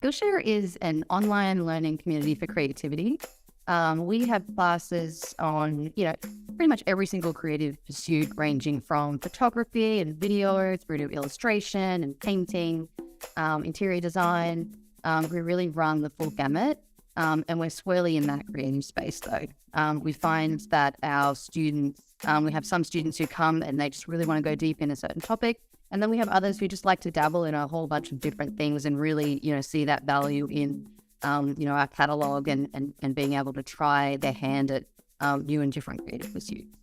Skillshare is an online learning community for creativity. We have classes on, pretty much every single creative pursuit, ranging from photography and video through to illustration and painting, interior design. We really run the full gamut, and we're squarely in that creative space though. We find that our students, we have some students who come and they just really want to go deep in a certain topic. And then we have others who just like to dabble in a whole bunch of different things and really, see that value in, our catalog and being able to try their hand at new and different creative pursuits.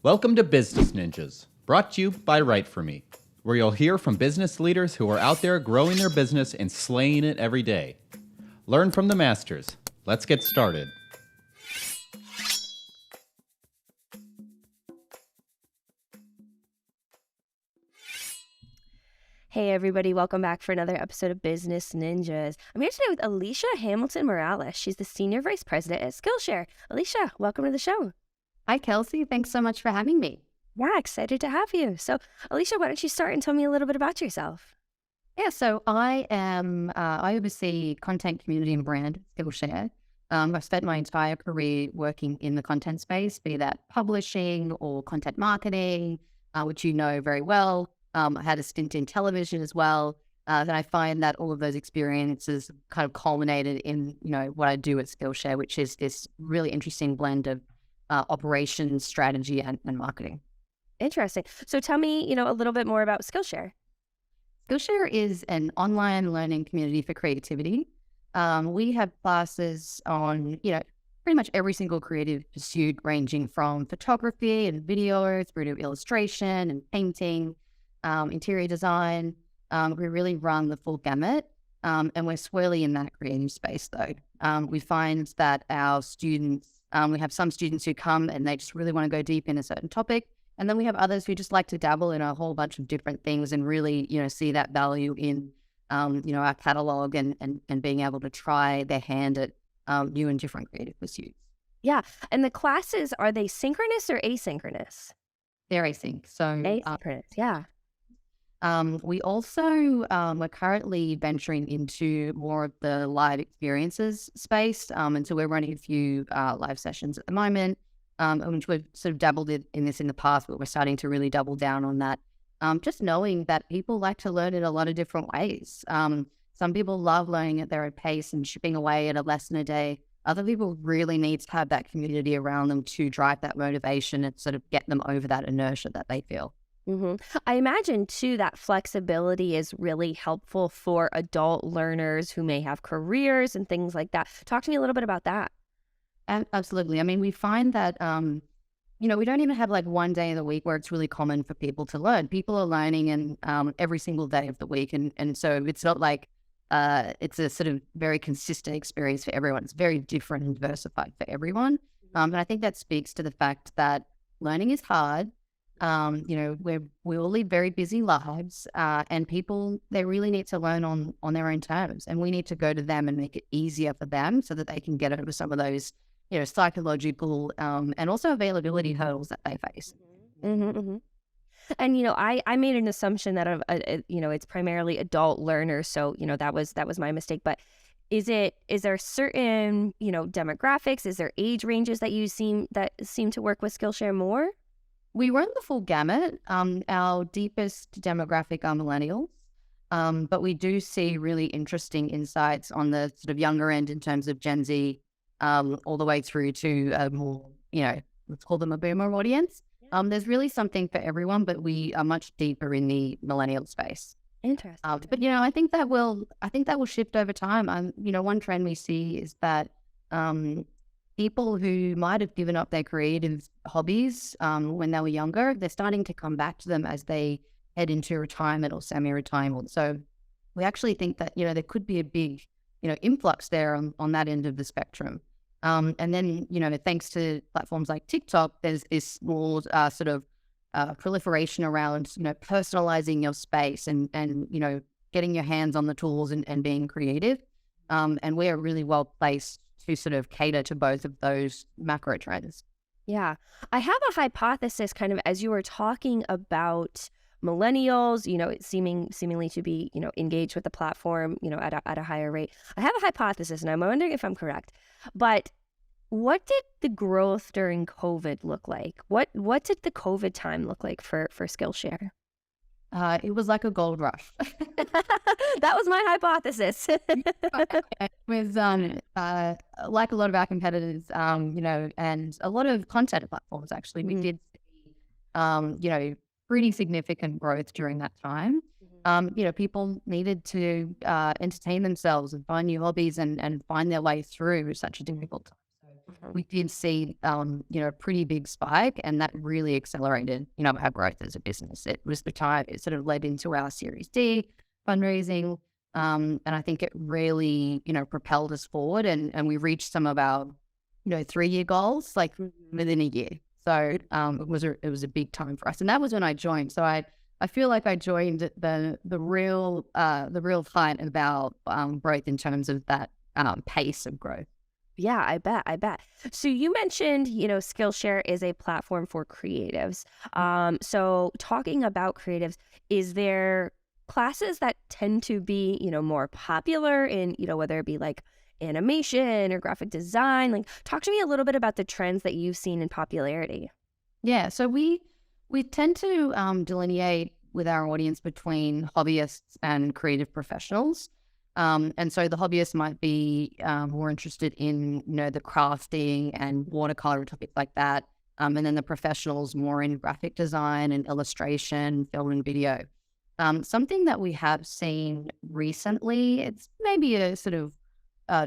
Welcome to Business Ninjas, brought to you by WriteForMe, where you'll hear from business leaders who are out there growing their business and slaying it every day. Learn from the masters. Let's get started. Hey everybody, welcome back for another episode of Business Ninjas. I'm here today with Alicia Hamilton-Morales. She's the Senior Vice President at Skillshare. Alicia, welcome to the show. Hi, Kelsey. Thanks so much for having me. Yeah, excited to have you. So, Alicia, why don't you start and tell me a little bit about yourself? Yeah, so I oversee content, community, and brand at Skillshare. I've spent my entire career working in the content space, be that publishing or content marketing, which you know very well. I had a stint in television as well. Then I find that all of those experiences kind of culminated in, what I do at Skillshare, which is this really interesting blend of operations, strategy, and marketing. Interesting. So tell me, a little bit more about Skillshare. Skillshare is an online learning community for creativity. We have classes on, pretty much every single creative pursuit, ranging from photography and video through to illustration and painting, interior design. We really run the full gamut, and we're squarely in that creative space though. We find that our students, we have some students who come and they just really want to go deep in a certain topic. And then we have others who just like to dabble in a whole bunch of different things and really, see that value in, our catalog and being able to try their hand at new and different creative pursuits. Yeah. And the classes, are they synchronous or asynchronous? They're async. So Asynchronous, yeah. We also are currently venturing into more of the live experiences space. And so we're running a few live sessions at the moment, which we've sort of dabbled in this in the past, but we're starting to really double down on that. Just knowing that people like to learn in a lot of different ways. Some people love learning at their own pace and chipping away at a lesson a day. Other people really need to have that community around them to drive that motivation and sort of get them over that inertia that they feel. Mm-hmm. I imagine, too, that flexibility is really helpful for adult learners who may have careers and things like that. Talk to me a little bit about that. Absolutely. I mean, we find that, we don't even have like one day of the week where it's really common for people to learn. People are learning in every single day of the week. And so it's not like it's a sort of very consistent experience for everyone. It's very different and diversified for everyone. And I think that speaks to the fact that learning is hard. We all live very busy lives, and people, they really need to learn on their own terms, and we need to go to them and make it easier for them so that they can get over some of those, psychological, and also availability hurdles that they face. Mm-hmm, mm-hmm. And, I made an assumption that, it's primarily adult learners. So, that was my mistake. But is there certain, demographics? Is there age ranges that seem to work with Skillshare more? We run the full gamut. Our deepest demographic are millennials, but we do see really interesting insights on the sort of younger end in terms of Gen Z, all the way through to a more, let's call them a boomer audience. There's really something for everyone, but we are much deeper in the millennial space. Interesting. But I think that will shift over time. One trend we see is that people who might have given up their creative hobbies when they were younger, they're starting to come back to them as they head into retirement or semi-retirement. So we actually think that, there could be a big, influx there on that end of the spectrum. And then, thanks to platforms like TikTok, there's this more sort of proliferation around, personalizing your space and getting your hands on the tools and being creative. And we're really well placed to sort of cater to both of those macro trends. Yeah. I have a hypothesis kind of as you were talking about millennials, seemingly to be, engaged with the platform, at a higher rate. I have a hypothesis, and I'm wondering if I'm correct. But what did the growth during COVID look like? What did the COVID time look like for Skillshare? It was like a gold rush. That was my hypothesis. It was like a lot of our competitors, and a lot of content platforms, actually. We did see, pretty significant growth during that time. People needed to entertain themselves and find new hobbies and find their way through such a difficult time. So we did see, a pretty big spike, and that really accelerated, our growth as a business. It was the time it sort of led into our Series D fundraising. And I think it really, propelled us forward, and we reached some of our, 3-year goals, like within a year. So it was a big time for us. And that was when I joined. So I feel like I joined the real fight about growth in terms of that pace of growth. Yeah, I bet. So you mentioned, Skillshare is a platform for creatives. So talking about creatives, is there classes that tend to be, more popular in, whether it be like animation or graphic design? Like, talk to me a little bit about the trends that you've seen in popularity. Yeah, so we tend to delineate with our audience between hobbyists and creative professionals. And so the hobbyists might be more interested in, the crafting and watercolor and topics like that. And then the professionals more in graphic design and illustration, film and video. Something that we have seen recently, it's maybe a sort of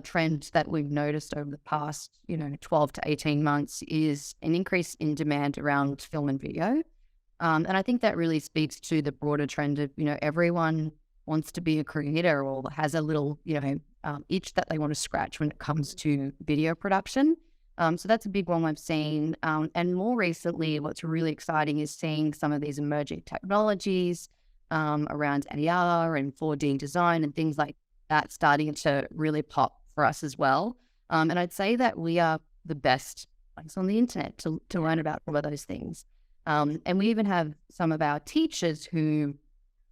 trend that we've noticed over the past, 12 to 18 months, is an increase in demand around film and video. And I think that really speaks to the broader trend of, everyone wants to be a creator or has a little, itch that they want to scratch when it comes to video production. So that's a big one I've seen. And more recently, what's really exciting is seeing some of these emerging technologies around AR and 4D design and things like that starting to really pop for us as well. And I'd say that we are the best place on the internet to learn about all of those things. And we even have some of our teachers who,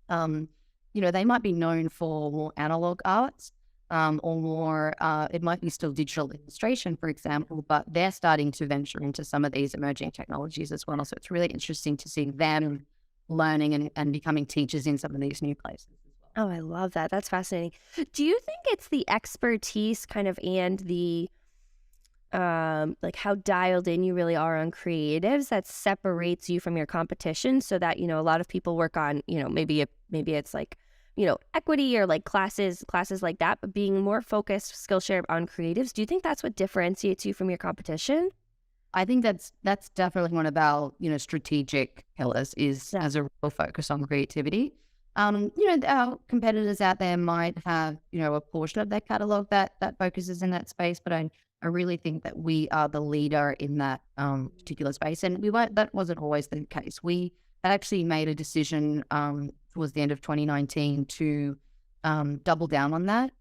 they might be known for more analog arts or more, it might be still digital illustration, for example, but they're starting to venture into some of these emerging technologies as well. So it's really interesting to see them learning and becoming teachers in some of these new places. Oh, I love that. That's fascinating. Do you think it's the expertise kind of and the like how dialed in you really are on creatives that separates you from your competition, so that, a lot of people work on, maybe it's like, equity or like classes like that, but being more focused Skillshare on creatives, do you think that's what differentiates you from your competition? I think that's definitely one of our, strategic pillars is as a real focus on creativity. Our competitors out there might have, a portion of their catalog that focuses in that space, but I really think that we are the leader in that particular space. And that wasn't always the case. We actually made a decision towards the end of 2019 to double down on that.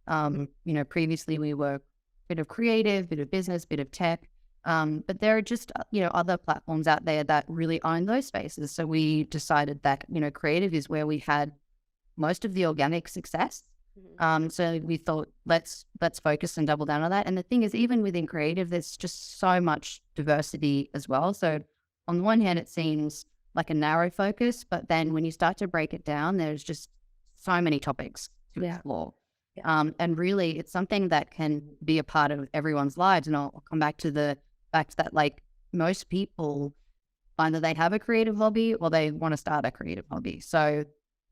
Previously we were a bit of creative, bit of business, bit of tech. But there are just, other platforms out there that really own those spaces. So we decided that, creative is where we had most of the organic success. So we thought, let's focus and double down on that. And the thing is, even within creative, there's just so much diversity as well. So on the one hand, it seems like a narrow focus, but then when you start to break it down, there's just so many topics to explore. And really, it's something that can be a part of everyone's lives. And I'll come back to the fact that, like, most people, either they have a creative hobby or they want to start a creative hobby. So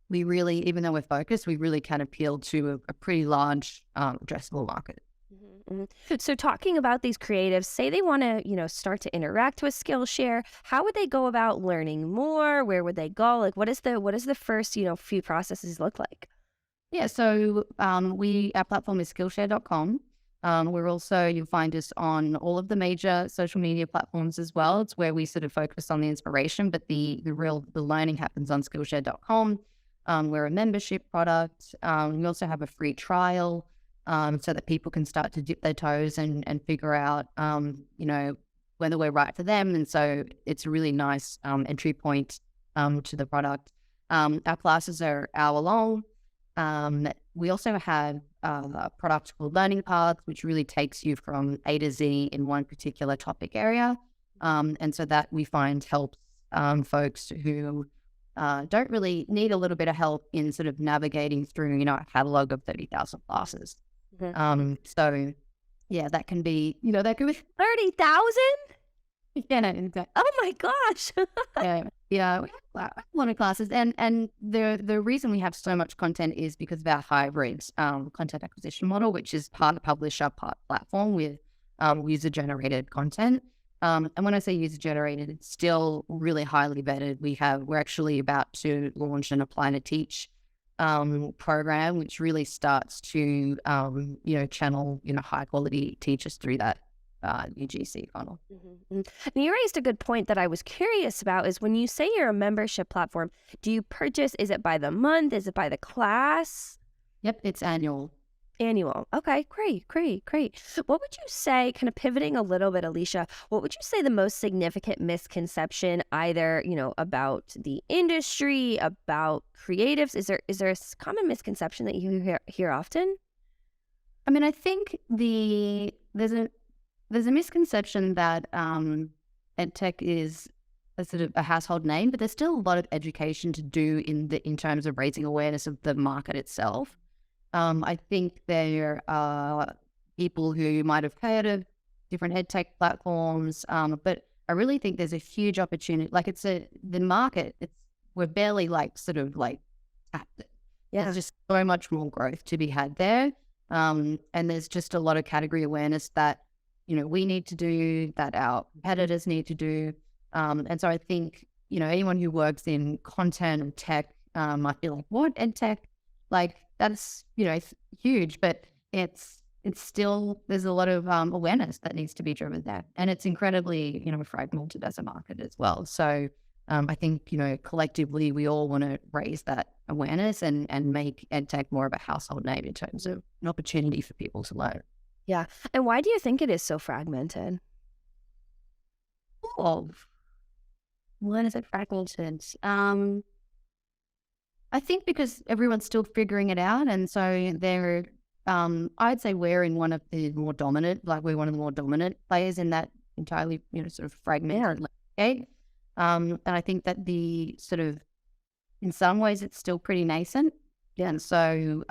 we really, even though we're focused, we really can appeal to a pretty large addressable market. So talking about these creatives, say they want to, start to interact with Skillshare, how would they go about learning more? Where would they go? Like, what is the first, few processes look like? Yeah, so our platform is Skillshare.com. We're also, you'll find us on all of the major social media platforms as well. It's where we sort of focus on the inspiration, but the learning happens on Skillshare.com. We're a membership product. We also have a free trial so that people can start to dip their toes and figure out, whether we're right for them. And so it's a really nice entry point to the product. Our classes are hour long. We also have a product called Learning Paths, which really takes you from A to Z in one particular topic area. And so that we find helps folks who don't really need a little bit of help in sort of navigating through, a catalog of 30,000 classes. So yeah, that can be, that could be 30,000? yeah, exactly. Oh my gosh. Yeah, we have a lot of classes, and the reason we have so much content is because of our hybrid content acquisition model, which is part publisher, part platform with user generated content. And when I say user generated, it's still really highly vetted. We're actually about to launch an Apply to Teach program, which really starts to channel high quality teachers through that UGC funnel. And you raised a good point that I was curious about is when you say you're a membership platform, do you purchase, is it by the month? Is it by the class? Yep, it's annual. Annual. Okay, great. What would you say, kind of pivoting a little bit, Alicia, what would you say the most significant misconception either, about the industry, about creatives? Is there a common misconception that you hear often? I mean, I think there's a misconception that EdTech is a sort of a household name, but there's still a lot of education to do in terms of raising awareness of the market itself. I think there are people who might have heard of different EdTech platforms, but I really think there's a huge opportunity. Like the market, we're barely tapped it. Yeah. There's just so much more growth to be had there. And there's just a lot of category awareness that we need to do, that our competitors need to do. And so I think, anyone who works in content and tech might be like, what, ed tech? Like, that's, it's huge, but it's still, there's a lot of awareness that needs to be driven there. And it's incredibly, fragmented as a market as well. So I think, collectively, we all want to raise that awareness and make ed tech more of a household name in terms of an opportunity for people to learn. Yeah. And why do you think it is so fragmented? Oh, when is it fragmented? I think because everyone's still figuring it out. And so I'd say we're in one of the more dominant, we're one of the more dominant players in that entirely, sort of fragmented landscape. And I think that the sort of, in some ways, it's still pretty nascent. Yeah. And so,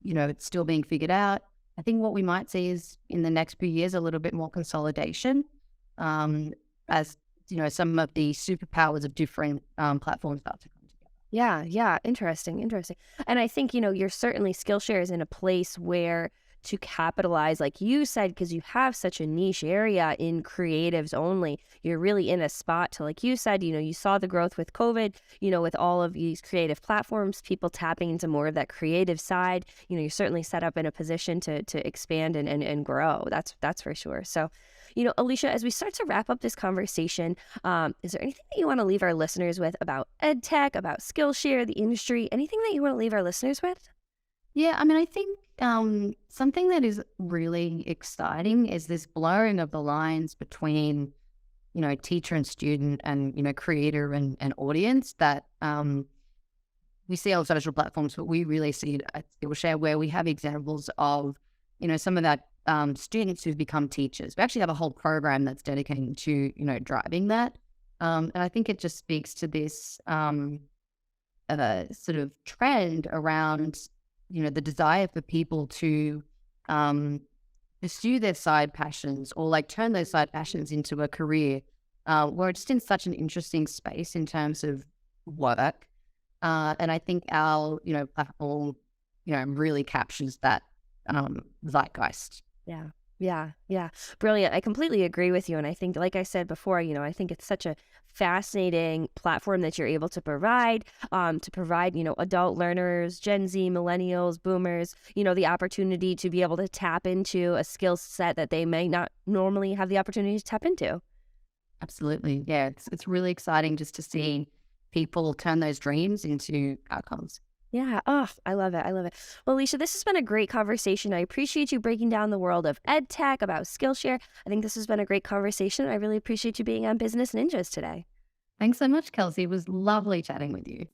it's still being figured out. I think what we might see is in the next few years, a little bit more consolidation as, some of the superpowers of different platforms start to come together. Yeah. Interesting. And I think, you're certainly Skillshare is in a place where to capitalize, like you said, because you have such a niche area in creatives only, you're really in a spot to, like you said, you saw the growth with COVID, with all of these creative platforms, people tapping into more of that creative side, you're certainly set up in a position to expand and grow. That's for sure. So, Alicia, as we start to wrap up this conversation, is there anything that you want to leave our listeners with about EdTech, about Skillshare, the industry, anything that you want to leave our listeners with? Yeah, I mean, I think something that is really exciting is this blurring of the lines between, teacher and student and, creator and audience that we see on social platforms, but we really see it at Skillshare, where we have examples of, some of that students who've become teachers. We actually have a whole program that's dedicated to, driving that. And I think it just speaks to this sort of trend around, the desire for people to pursue their side passions or turn those side passions into a career. We're just in such an interesting space in terms of work. And I think our, platform, really captures that zeitgeist. Yeah. Brilliant. I completely agree with you. And I think, like I said before, I think it's such a fascinating platform that you're able to provide, adult learners, Gen Z, millennials, boomers, the opportunity to be able to tap into a skill set that they may not normally have the opportunity to tap into. Absolutely. Yeah. It's really exciting just to see people turn those dreams into outcomes. Yeah. Oh, I love it. Well, Alicia, this has been a great conversation. I appreciate you breaking down the world of EdTech, about Skillshare. I think this has been a great conversation. I really appreciate you being on Business Ninjas today. Thanks so much, Kelsey. It was lovely chatting with you.